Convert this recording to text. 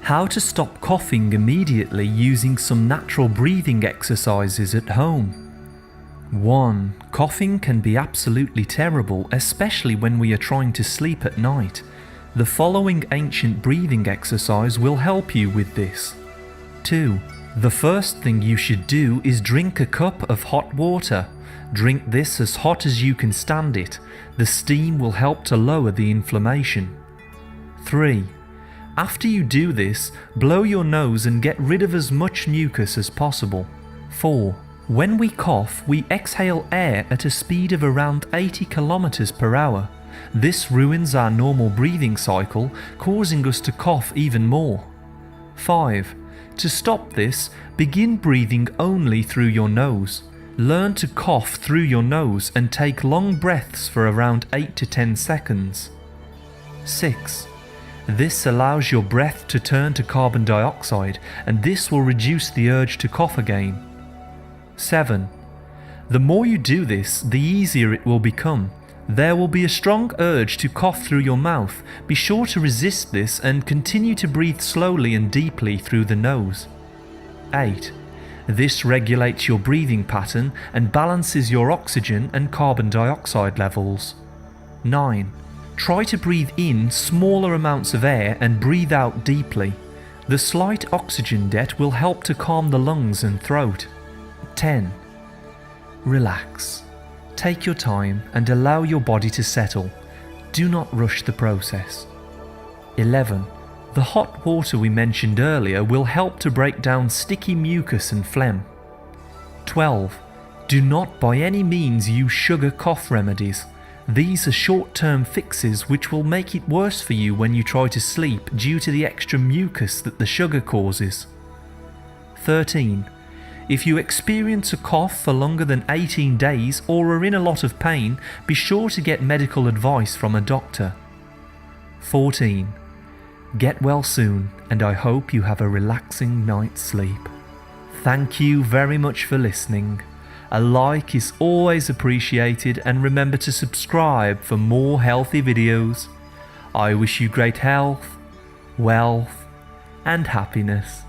How to stop coughing immediately using some natural breathing exercises at home. 1. Coughing can be absolutely terrible, especially when we are trying to sleep at night. The following ancient breathing exercise will help you with this. 2. The first thing you should do is drink a cup of hot water. Drink this as hot as you can stand it. The steam will help to lower the inflammation. 3. After you do this, blow your nose and get rid of as much mucus as possible. 4. When we cough, we exhale air at a speed of around 80 km per hour. This ruins our normal breathing cycle, causing us to cough even more. 5. To stop this, begin breathing only through your nose. Learn to cough through your nose and take long breaths for around 8 to 10 seconds. 6. This allows your breath to turn to carbon dioxide, and this will reduce the urge to cough again. 7. The more you do this, the easier it will become. There will be a strong urge to cough through your mouth. Be sure to resist this and continue to breathe slowly and deeply through the nose. 8. This regulates your breathing pattern and balances your oxygen and carbon dioxide levels. 9. Try to breathe in smaller amounts of air and breathe out deeply. The slight oxygen debt will help to calm the lungs and throat. 10. Relax. Take your time and allow your body to settle. Do not rush the process. 11. The hot water we mentioned earlier will help to break down sticky mucus and phlegm. 12. Do not by any means use sugar cough remedies. These are short-term fixes which will make it worse for you when you try to sleep due to the extra mucus that the sugar causes. 13. If you experience a cough for longer than 18 days or are in a lot of pain, be sure to get medical advice from a doctor. 14. Get well soon, and I hope you have a relaxing night's sleep. Thank you very much for listening. A like is always appreciated, and remember to subscribe for more healthy videos. I wish you great health, wealth, and happiness.